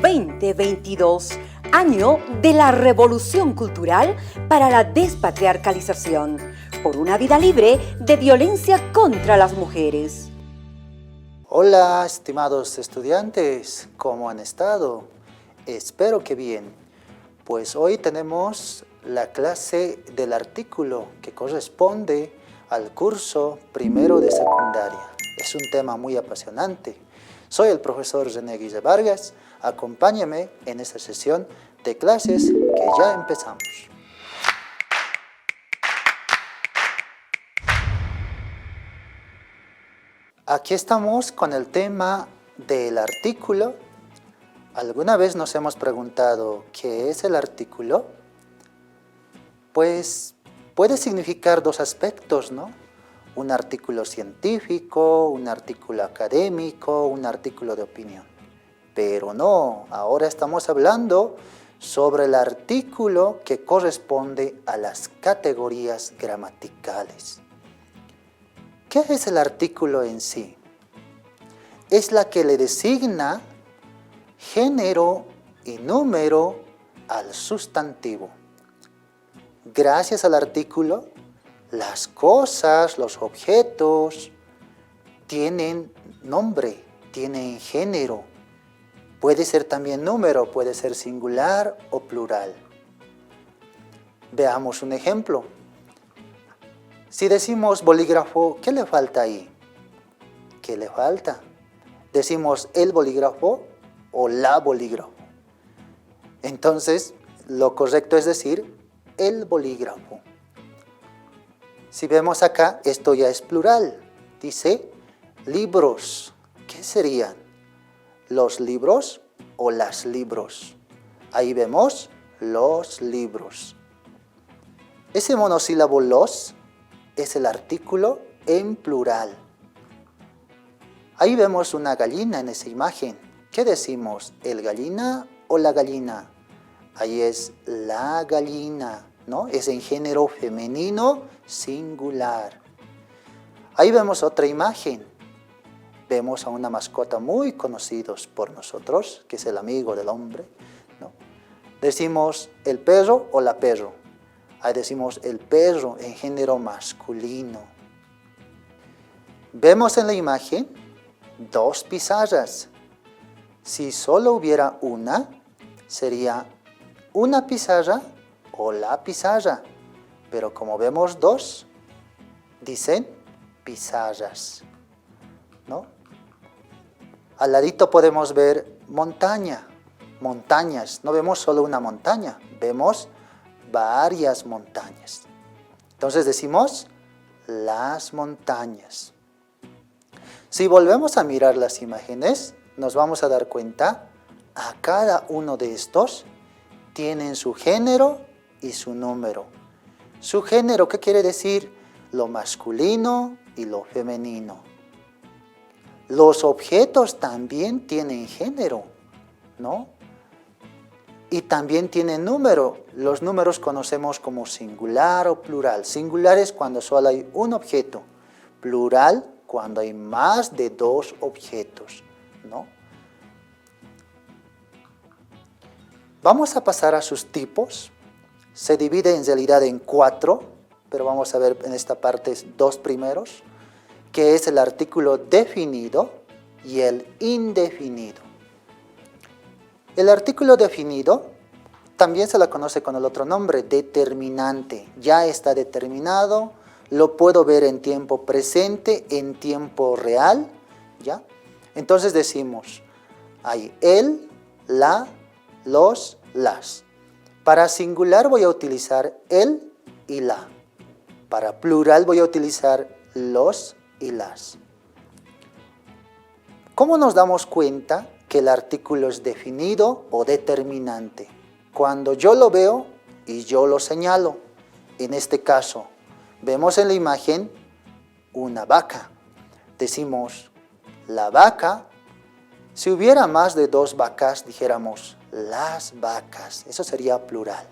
2022, año de la revolución cultural para la despatriarcalización, por una vida libre de violencia contra las mujeres. Hola, estimados estudiantes, ¿cómo han estado? Espero que bien. Pues hoy tenemos la clase del artículo que corresponde al curso primero de secundaria. Es un tema muy apasionante. Soy el profesor René Guille Vargas. Acompáñame en esta sesión de clases que ya empezamos. Aquí estamos con el tema del artículo. ¿Alguna vez nos hemos preguntado qué es el artículo? Pues puede significar dos aspectos, ¿no? Un artículo científico, un artículo académico, un artículo de opinión. Pero no, ahora estamos hablando sobre el artículo que corresponde a las categorías gramaticales. ¿Qué es el artículo en sí? Es la que le designa género y número al sustantivo. Gracias al artículo, las cosas, los objetos, tienen nombre, tienen género. Puede ser también número, puede ser singular o plural. Veamos un ejemplo. Si decimos bolígrafo, ¿qué le falta ahí? ¿Qué le falta? Decimos el bolígrafo o la bolígrafo. Entonces, lo correcto es decir el bolígrafo. Si vemos acá, esto ya es plural. Dice libros. ¿Qué serían? ¿Los libros o las libros? Ahí vemos los libros. Ese monosílabo los es el artículo en plural. Ahí vemos una gallina en esa imagen. ¿Qué decimos? ¿El gallina o la gallina? Ahí es la gallina, ¿no? Es en género femenino singular. Ahí vemos otra imagen. Vemos a una mascota muy conocida por nosotros, que es el amigo del hombre, ¿no? Decimos el perro o la perro. Ahí decimos el perro en género masculino. Vemos en la imagen dos pizarras. Si solo hubiera una, sería una pizarra o la pizarra. Pero como vemos dos, dicen pizarras, ¿no? Al ladito podemos ver montaña, montañas. No vemos solo una montaña, vemos varias montañas. Entonces decimos las montañas. Si volvemos a mirar las imágenes, nos vamos a dar cuenta, a cada uno de estos tienen su género y su número. Su género, ¿qué quiere decir? Lo masculino y lo femenino. Los objetos también tienen género, ¿no? Y también tienen número. Los números conocemos como singular o plural. Singular es cuando solo hay un objeto. Plural cuando hay más de dos objetos, ¿no? Vamos a pasar a sus tipos. Se divide en realidad en 4, pero vamos a ver en esta parte dos primeros, que es el artículo definido y el indefinido. El artículo definido también se la conoce con el otro nombre, determinante. Ya está determinado, lo puedo ver en tiempo presente, en tiempo real, ¿ya? Entonces decimos, hay el, la, los, las. Para singular voy a utilizar el y la. Para plural voy a utilizar los y las. ¿Cómo nos damos cuenta que el artículo es definido o determinante? Cuando yo lo veo y yo lo señalo. En este caso, vemos en la imagen una vaca. Decimos la vaca. Si hubiera más de dos vacas, dijéramos las vacas. Eso sería plural,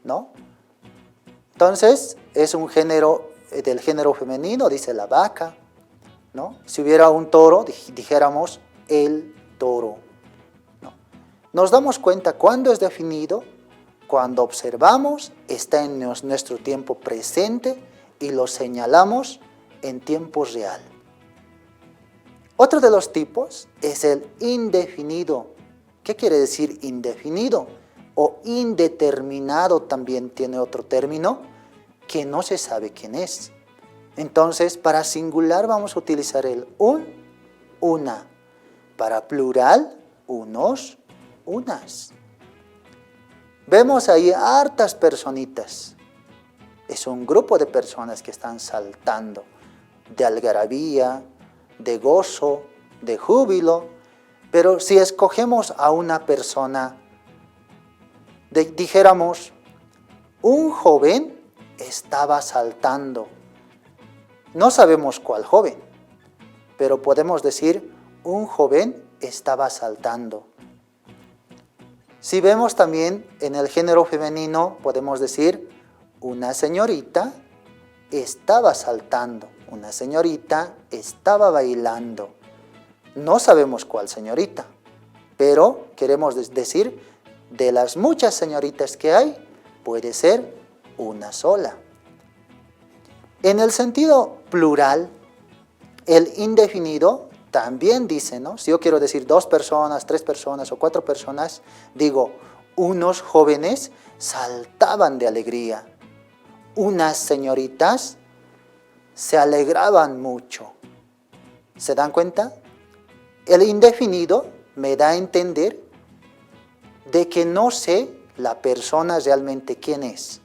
¿no? Entonces, es un género del género femenino, dice la vaca, ¿no? Si hubiera un toro, dijéramos el toro. Nos damos cuenta cuándo es definido, cuando observamos, está en nuestro tiempo presente y lo señalamos en tiempo real. Otro de los tipos es el indefinido. ¿Qué quiere decir indefinido? O indeterminado también tiene otro término, que no se sabe quién es. Entonces, para singular vamos a utilizar el un, una. Para plural, unos, unas. Vemos ahí hartas personitas. Es un grupo de personas que están saltando de algarabía, de gozo, de júbilo. Pero si escogemos a una persona, dijéramos, un joven estaba saltando. No sabemos cuál joven, pero podemos decir, un joven estaba saltando. Si vemos también en el género femenino, podemos decir, una señorita estaba saltando, una señorita estaba bailando. No sabemos cuál señorita, pero queremos decir, de las muchas señoritas que hay, puede ser una sola. En el sentido plural, el indefinido también dice, ¿no? Si yo quiero decir 2 personas, 3 personas o 4 personas, digo, unos jóvenes saltaban de alegría. Unas señoritas se alegraban mucho. ¿Se dan cuenta? El indefinido me da a entender de que no sé la persona realmente quién es,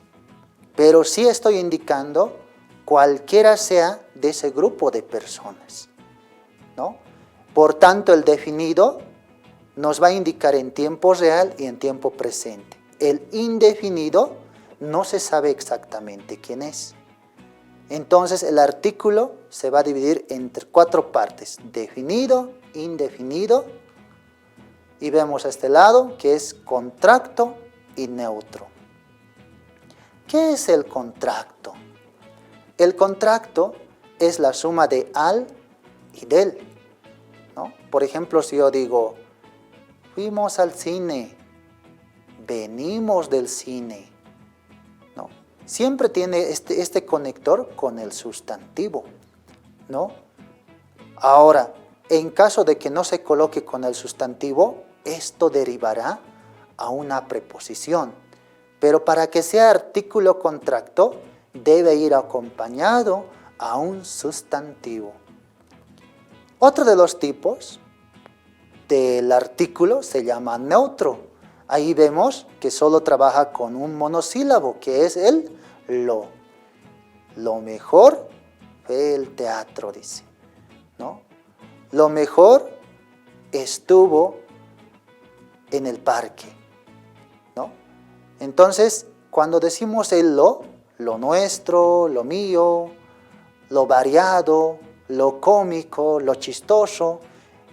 pero sí estoy indicando cualquiera sea de ese grupo de personas, ¿no? Por tanto, el definido nos va a indicar en tiempo real y en tiempo presente. El indefinido no se sabe exactamente quién es. Entonces, el artículo se va a dividir entre 4 partes: definido, indefinido, y vemos a este lado que es contracto y neutro. ¿Qué es el contracto? El contracto es la suma de al y del, ¿no? Por ejemplo, si yo digo, fuimos al cine, venimos del cine, ¿no? Siempre tiene este conector con el sustantivo, ¿no? Ahora, en caso de que no se coloque con el sustantivo, esto derivará a una preposición. Pero para que sea artículo contracto, debe ir acompañado a un sustantivo. Otro de los tipos del artículo se llama neutro. Ahí vemos que solo trabaja con un monosílabo, que es el lo. Lo mejor fue el teatro, dice, ¿no? Lo mejor estuvo en el parque, ¿no? Entonces, cuando decimos el lo nuestro, lo mío, lo variado, lo cómico, lo chistoso,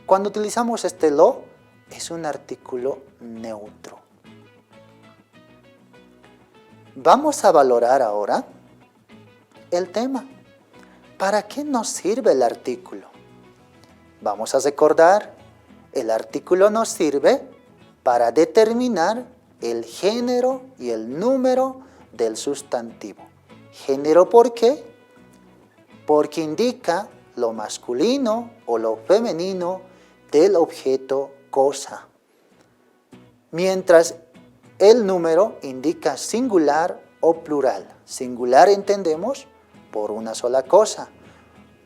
cuando utilizamos este lo, es un artículo neutro. Vamos a valorar ahora el tema. ¿Para qué nos sirve el artículo? Vamos a recordar, el artículo nos sirve para determinar el género y el número del sustantivo. ¿Género por qué? Porque indica lo masculino o lo femenino del objeto cosa. Mientras el número indica singular o plural. Singular entendemos por una sola cosa.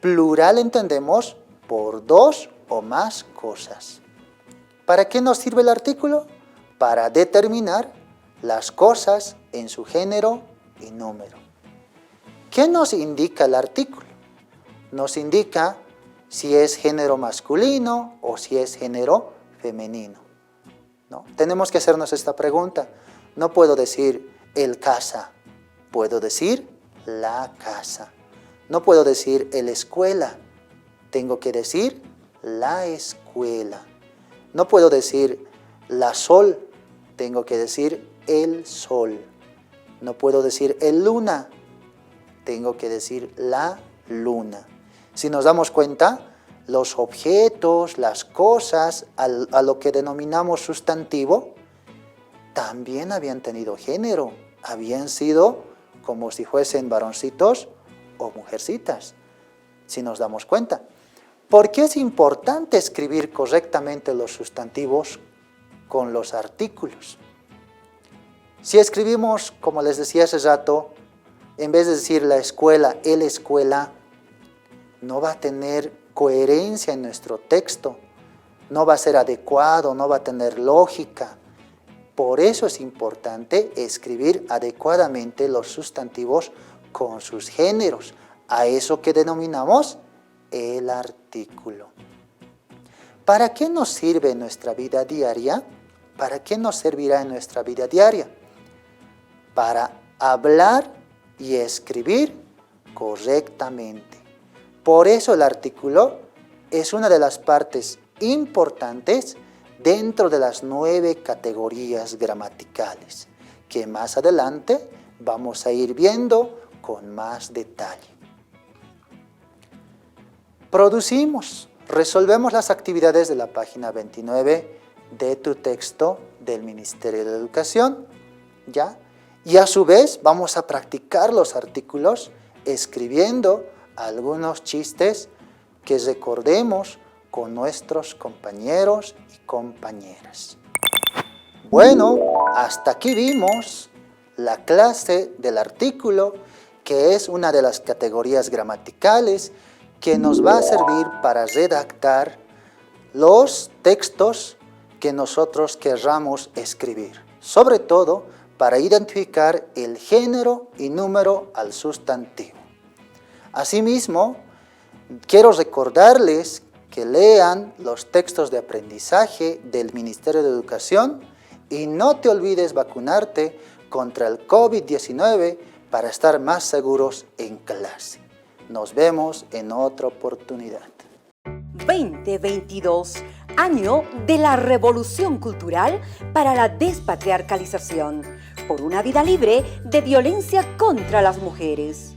Plural entendemos por 2 o más cosas. ¿Para qué nos sirve el artículo? Para determinar las cosas en su género y número. ¿Qué nos indica el artículo? Nos indica si es género masculino o si es género femenino, ¿no? Tenemos que hacernos esta pregunta. No puedo decir el casa, puedo decir la casa. No puedo decir el escuela, tengo que decir la escuela. No puedo decir la sol, tengo que decir el sol. No puedo decir el luna, tengo que decir la luna. Si nos damos cuenta, los objetos, las cosas, a lo que denominamos sustantivo, también habían tenido género, habían sido como si fuesen varoncitos o mujercitas, si nos damos cuenta. ¿Por qué es importante escribir correctamente los sustantivos con los artículos? Si escribimos, como les decía hace rato, en vez de decir la escuela, el escuela, no va a tener coherencia en nuestro texto, no va a ser adecuado, no va a tener lógica. Por eso es importante escribir adecuadamente los sustantivos con sus géneros, a eso que denominamos el artículo. ¿Para qué nos sirve en nuestra vida diaria? ¿Para qué nos servirá en nuestra vida diaria? Para hablar y escribir correctamente. Por eso el artículo es una de las partes importantes dentro de las 9 categorías gramaticales, que más adelante vamos a ir viendo con más detalle. Producimos, resolvemos las actividades de la página 29 de tu texto del Ministerio de Educación, ¿ya? Y a su vez vamos a practicar los artículos escribiendo algunos chistes que recordemos con nuestros compañeros y compañeras. Bueno, hasta aquí vimos la clase del artículo, que es una de las categorías gramaticales que nos va a servir para redactar los textos que nosotros querramos escribir, sobre todo para identificar el género y número al sustantivo. Asimismo, quiero recordarles que lean los textos de aprendizaje del Ministerio de Educación y no te olvides vacunarte contra el COVID-19 para estar más seguros en clase. Nos vemos en otra oportunidad. 2022, año de la revolución cultural para la despatriarcalización, por una vida libre de violencia contra las mujeres.